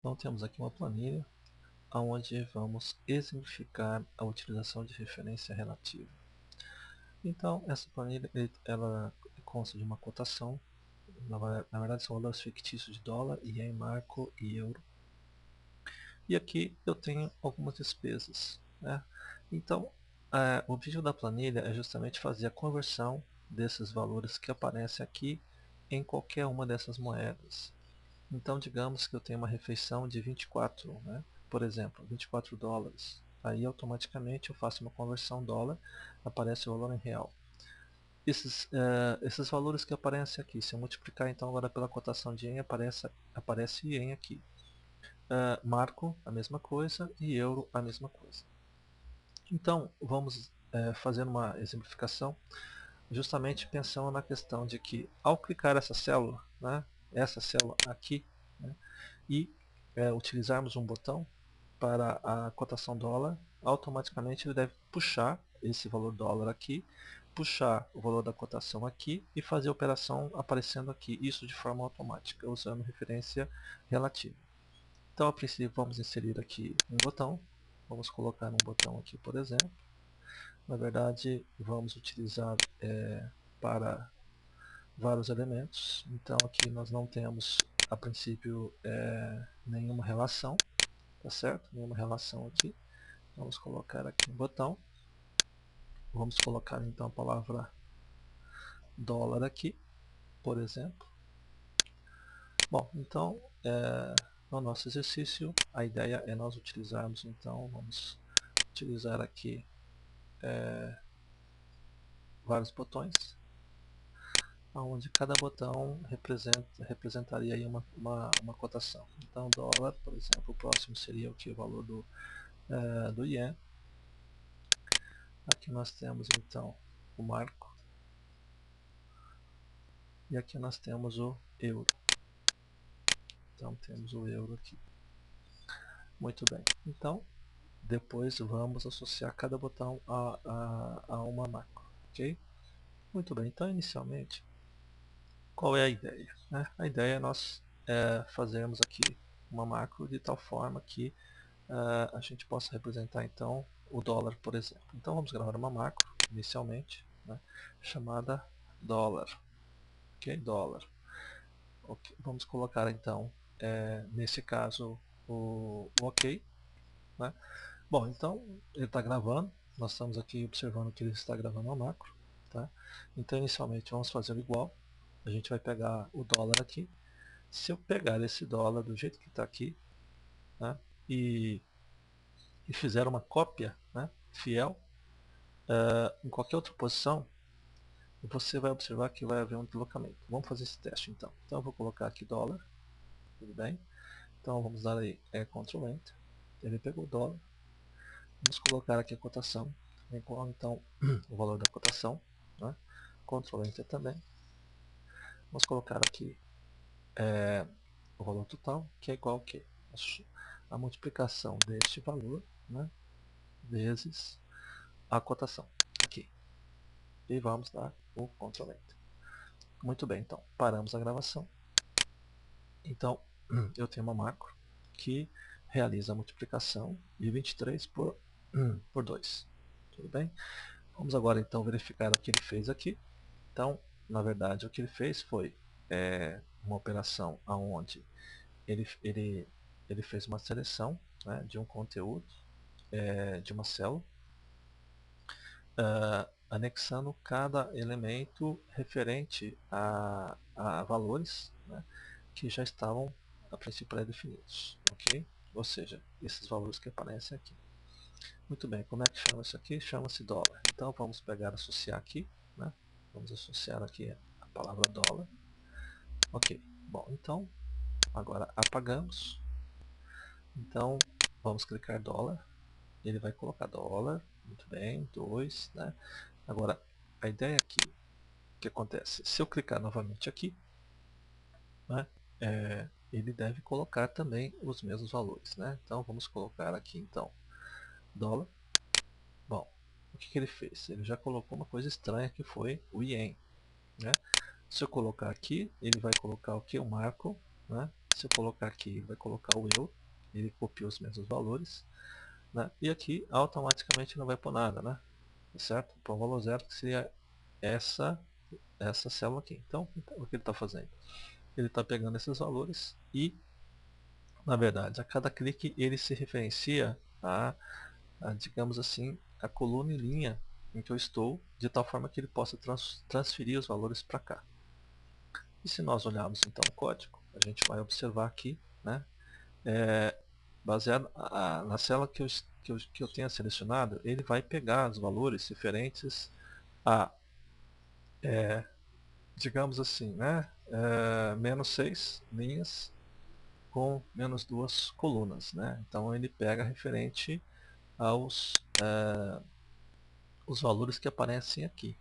Então temos aqui uma planilha onde vamos exemplificar a utilização de referência relativa. Então essa planilha ela consta de uma cotação, na verdade são valores fictícios de dólar, ien, marco e euro. E aqui eu tenho algumas despesas, né? Então o objetivo da planilha é justamente fazer a conversão desses valores que aparecem aqui em qualquer uma dessas moedas. Então, digamos que eu tenho uma refeição de 24, né? Por exemplo, 24 dólares. Aí, automaticamente, eu faço uma conversão dólar, aparece o valor em real. Esses valores que aparecem aqui, se eu multiplicar então agora pela cotação de ien, aparece ien aqui. Marco, a mesma coisa, e euro, a mesma coisa. Então, vamos fazer uma exemplificação, justamente pensando na questão de que, ao clicar essa célula, né, essa célula aqui, né, e utilizarmos um botão para a cotação dólar, automaticamente ele deve puxar esse valor dólar aqui, puxar o valor da cotação aqui e fazer a operação aparecendo aqui, isso de forma automática, usando referência relativa. Então, a princípio, vamos inserir aqui um botão, vamos colocar um botão aqui, por exemplo. Na verdade, vamos utilizar para vários elementos, então aqui nós não temos a princípio nenhuma relação, tá certo? Nenhuma relação aqui. Vamos colocar aqui um botão, vamos colocar então a palavra dólar aqui, por exemplo. Bom, então no nosso exercício a ideia é nós utilizarmos, então vamos utilizar aqui vários botões, onde cada botão representaria aí uma cotação. Então dólar, por exemplo, o próximo seria o que? O valor do ien. Aqui nós temos então o marco. E aqui nós temos o euro. Então temos o euro aqui. Muito bem. Então, depois vamos associar cada botão a uma macro. Ok? Muito bem. Então, inicialmente, qual é a ideia, né? A ideia é nós fazermos aqui uma macro de tal forma que a gente possa representar então o dólar, por exemplo. Então vamos gravar uma macro inicialmente, né, chamada dólar. Ok? Dólar. Okay. Vamos colocar então nesse caso o OK, né? Bom, então ele está gravando, nós estamos aqui observando que ele está gravando uma macro, tá? Então inicialmente vamos fazer igual, a gente vai pegar o dólar aqui. Se eu pegar esse dólar do jeito que está aqui, né, e fizer uma cópia, né, fiel em qualquer outra posição, você vai observar que vai haver um deslocamento. Vamos fazer esse teste então. Então eu vou colocar aqui dólar, tudo bem? Então vamos dar aí Ctrl Enter, ele pegou o dólar, vamos colocar aqui a cotação, então o valor da cotação, né? Ctrl Enter também, vamos colocar aqui o valor total, que é igual a quê? A multiplicação deste valor, né, vezes a cotação aqui. E vamos dar o Ctrl Enter. Muito bem, então paramos a gravação. Então eu tenho uma macro que realiza a multiplicação de 23 por 2. Tudo bem? Vamos agora então verificar o que ele fez aqui. Então, na verdade, o que ele fez foi uma operação onde ele fez uma seleção, né, de um conteúdo de uma célula, anexando cada elemento referente a valores, né, que já estavam a princípio pré-definidos, ok? Ou seja, esses valores que aparecem aqui. Muito bem, como é que chama isso aqui? Chama-se dólar. Então vamos pegar, associar aqui, né? Vamos associar aqui a palavra dólar. Ok, bom, então agora apagamos. Então vamos clicar dólar. Ele vai colocar dólar, muito bem, 2, né? Agora a ideia aqui, o que acontece? Se eu clicar novamente aqui, né, ele deve colocar também os mesmos valores, né? Então vamos colocar aqui então dólar. Bom, o que ele fez? Ele já colocou uma coisa estranha que foi o ien, né? Se eu colocar aqui, ele vai colocar o que? O marco, né? Se eu colocar aqui, ele vai colocar o euro, ele copia os mesmos valores, né? E aqui automaticamente não vai pôr nada, né? Certo? Põe o valor zero, que seria essa célula aqui. Então, o que ele está fazendo? Ele está pegando esses valores e, na verdade, a cada clique ele se referencia digamos assim, a coluna e linha em que eu estou, de tal forma que ele possa transferir os valores para cá. E se nós olharmos então o código, a gente vai observar aqui, né, baseado na célula que eu tenha selecionado, ele vai pegar os valores referentes a, digamos assim, né, menos 6 linhas com menos 2 colunas. Né? Então ele pega referente aos os valores que aparecem aqui.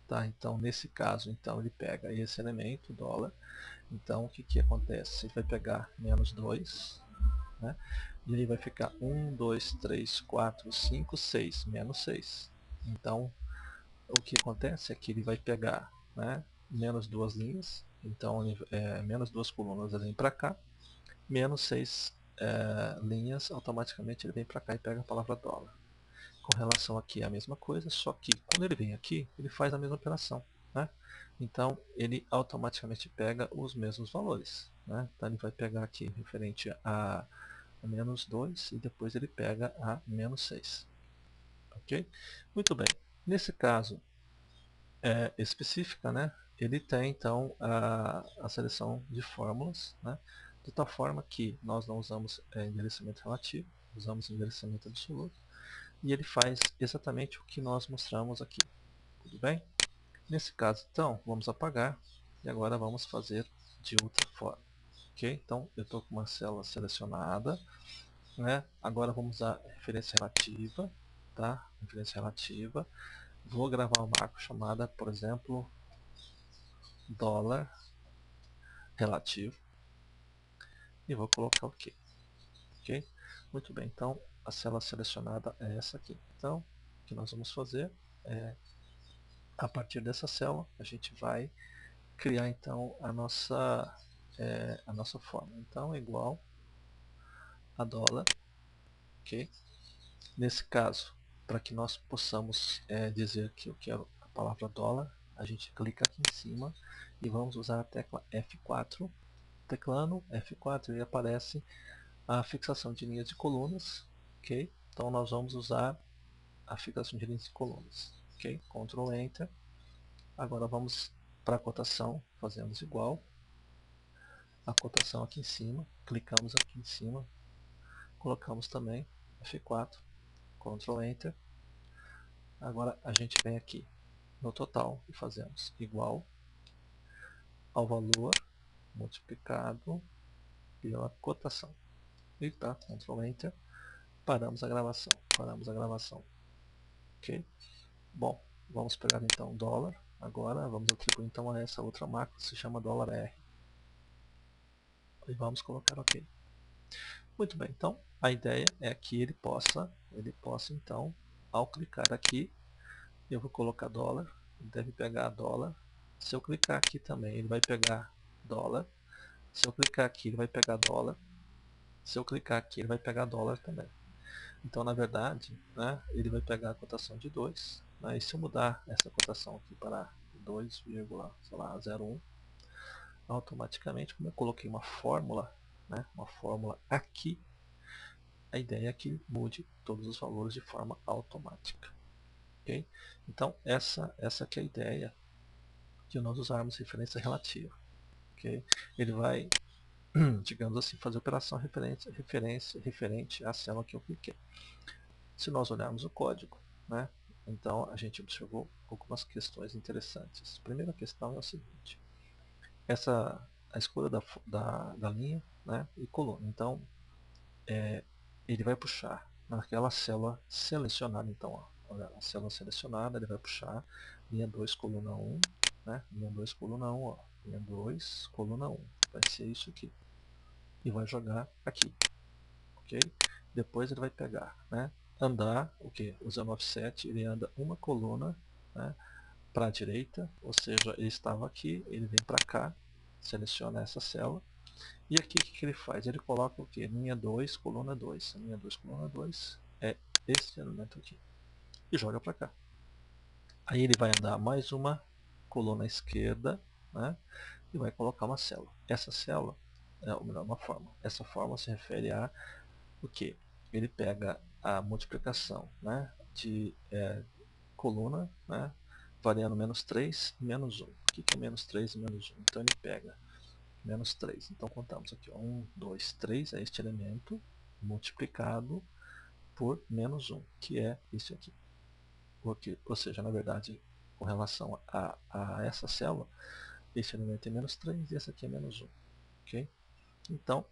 Tá? Então nesse caso então, ele pega esse elemento, dólar. Então o que acontece? Ele vai pegar menos 2, né? E aí vai ficar 1, 2, 3, 4, 5, 6, menos 6. Então o que acontece é que ele vai pegar, né, menos duas linhas, então menos duas colunas ele vem para cá, menos 6 linhas, automaticamente ele vem para cá e pega a palavra dólar. Com relação aqui é a mesma coisa, só que quando ele vem aqui, ele faz a mesma operação. Né? Então ele automaticamente pega os mesmos valores. Né? Então ele vai pegar aqui referente a menos 2 e depois ele pega a menos 6. Ok? Muito bem. Nesse caso específica, né, ele tem então a seleção de fórmulas, né, de tal forma que nós não usamos endereçamento relativo, usamos endereçamento absoluto, e ele faz exatamente o que nós mostramos aqui. Tudo bem? Nesse caso, então, vamos apagar e agora vamos fazer de outra forma. Ok? Então, eu estou com uma célula selecionada, né? Agora vamos usar referência relativa, tá? Referência relativa. Vou gravar uma marca chamada, por exemplo, dólar relativo e vou colocar OK. Ok? Muito bem, então a célula selecionada é essa aqui. Então, o que nós vamos fazer é, a partir dessa célula, a gente vai criar então a nossa forma. Então, é igual a dólar, ok? Nesse caso, para que nós possamos dizer que eu quero a palavra dólar, a gente clica aqui em cima e vamos usar a tecla F4. Teclando F4 e aparece a fixação de linhas de colunas, ok? Então nós vamos usar a fixação de linhas de colunas, ok? Ctrl Enter. Agora vamos para a cotação, fazemos igual. A cotação aqui em cima, clicamos aqui em cima, colocamos também F4, Ctrl Enter. Agora a gente vem aqui no total e fazemos igual ao valor multiplicado pela cotação. E tá, Ctrl Enter. Paramos a gravação. Paramos a gravação. Ok? Bom, vamos pegar então dólar. Agora vamos atribuir então a essa outra macro que se chama dólar $R. E vamos colocar OK. Muito bem, então a ideia é que ele possa então, ao clicar aqui, eu vou colocar dólar, ele deve pegar dólar. Se eu clicar aqui também, ele vai pegar dólar. Se eu clicar aqui, ele vai pegar dólar. Se eu clicar aqui, ele vai pegar dólar também. Então, na verdade, né, ele vai pegar a cotação de 2. Né, e se eu mudar essa cotação aqui para 2,01, automaticamente, como eu coloquei uma fórmula, né, uma fórmula aqui, a ideia é que mude todos os valores de forma automática. Okay? Então, essa que é a ideia de nós usarmos referência relativa. Okay? Ele vai, digamos assim, fazer operação referente à célula que eu cliquei. Se nós olharmos o código, né, então a gente observou algumas questões interessantes. A primeira questão é o seguinte: a escolha da linha, né, e coluna. Então, ele vai puxar naquela célula selecionada. Então, ó, olha, a célula selecionada, ele vai puxar linha 2, coluna 1, né, linha 2, coluna 1, ó, linha 2, coluna 1. Vai ser isso aqui. E vai jogar aqui. Ok? Depois ele vai pegar, né, andar, o que? Usando offset, ele anda uma coluna, né, para a direita, ou seja, ele estava aqui, ele vem para cá, seleciona essa célula, E aqui o que ele faz? Ele coloca o que? Linha 2, coluna 2. Linha 2, coluna 2 é esse elemento aqui. E joga para cá. Aí ele vai andar mais uma coluna à esquerda, né? E vai colocar uma célula. Essa célula, ou melhor, uma forma. Essa forma se refere a o que? Ele pega a multiplicação, né, de coluna, né, variando menos 3 e menos 1. O que é menos 3 e menos 1? Então ele pega menos 3. Então contamos aqui, 1, 2, 3 é este elemento multiplicado por menos 1, que é isso aqui. Ou seja, na verdade, com relação a essa célula, esse elemento é menos 3 e esse aqui é menos 1. Okay? Então,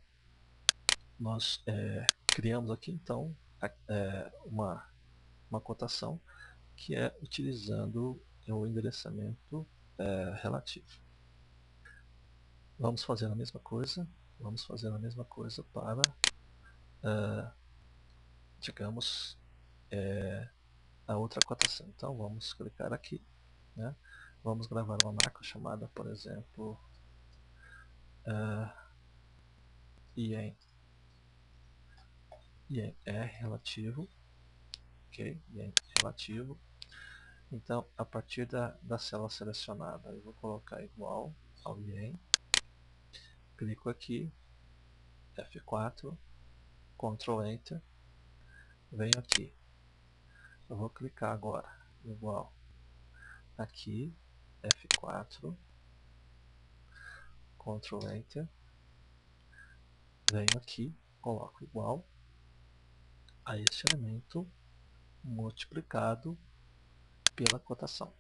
nós criamos aqui então uma cotação que é utilizando o endereçamento relativo. Vamos fazer a mesma coisa. Vamos fazer a mesma coisa para, digamos, a outra cotação. Então vamos clicar aqui, né? Vamos gravar uma macro chamada, por exemplo, IEM R relativo, ok? IEM relativo. Então, a partir da célula selecionada, eu vou colocar igual ao IEM, clico aqui, F4, Ctrl Enter, venho aqui, eu vou clicar agora, igual, aqui, F4, Ctrl Enter, venho aqui, coloco igual a este elemento multiplicado pela cotação.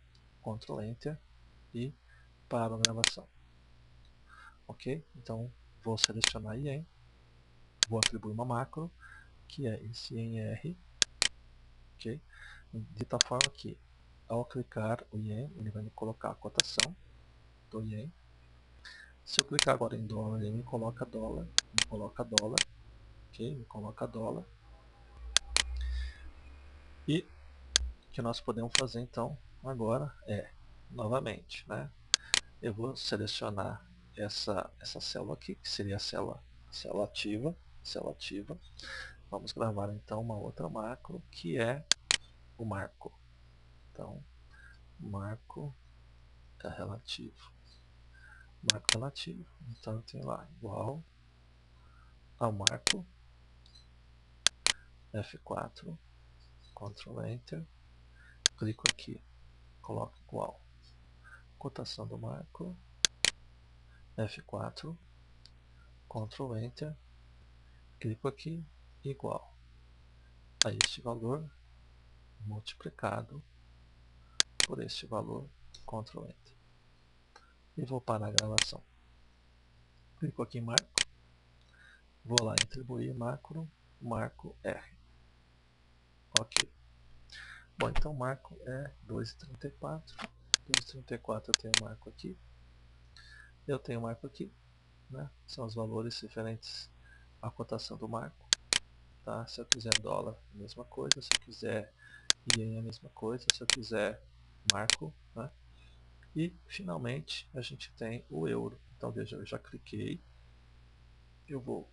Ctrl Enter e paro a gravação. Ok? Então vou selecionar IEM, vou atribuir uma macro, que é esse IEM-R, ok? De tal forma que ao clicar o IEM, ele vai me colocar a cotação do IEM. Se eu clicar agora em dólar, ele me coloca dólar, ok? Me coloca dólar. E o que nós podemos fazer então agora é, novamente, né? Eu vou selecionar essa célula aqui, que seria a célula ativa. Vamos gravar então uma outra macro, que é o marco. Então, marco é relativo. Marco relativo. Então, eu tenho lá igual ao marco, F4, Ctrl Enter, clico aqui, coloco igual, cotação do marco, F4, Ctrl Enter, clico aqui, igual a este valor multiplicado por este valor, Ctrl Enter. E vou parar a gravação. Clico aqui em marco, vou lá em atribuir macro, marco R. Ok. Bom, então o marco é 2,34. 2,34 eu tenho marco aqui. Eu tenho marco aqui, né? São os valores referentes à cotação do marco. Tá? Se eu quiser dólar, a mesma coisa. Se eu quiser ien, a mesma coisa. Se eu quiser marco, né? E finalmente a gente tem o euro. Então veja, eu já cliquei. Eu vou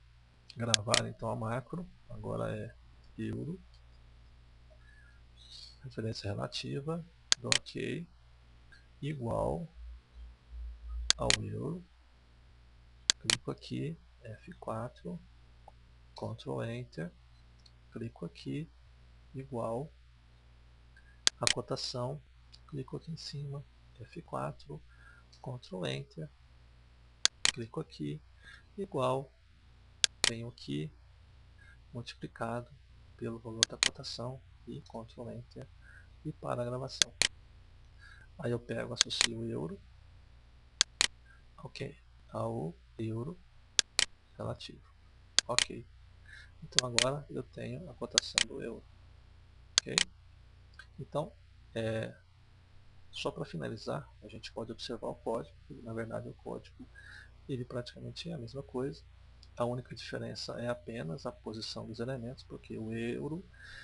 gravar então a macro. Agora é euro. Referência relativa. Dou OK. Igual ao euro. Clico aqui. F4. Ctrl Enter. Clico aqui. Igual a cotação. Clico aqui em cima. F4. Ctrl Enter. Clico aqui. Igual. Venho aqui. Multiplicado pelo valor da cotação. E Ctrl Enter. E para a gravação. Aí eu pego, associo o euro. Ok. Ao euro relativo. Ok. Então agora eu tenho a cotação do euro. Ok? Então, só para finalizar, a gente pode observar o código. Na verdade, o código ele praticamente é a mesma coisa. A única diferença é apenas a posição dos elementos, porque o euro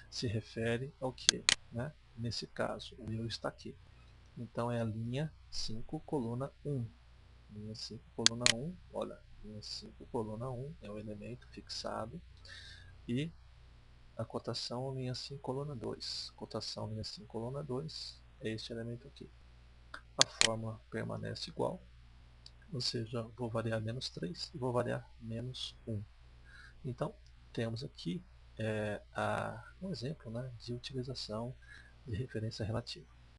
se refere ao que? Né? Nesse caso, o euro está aqui. Então é a linha 5, coluna 1. Linha 5, coluna 1, olha, linha 5, coluna 1 é o elemento fixado, e a cotação linha 5, coluna 2. Cotação linha 5, coluna 2 é este elemento aqui. A fórmula permanece igual, ou seja, vou variar menos 3 e vou variar menos 1. Então, temos aqui um exemplo, né, de utilização de referência relativa.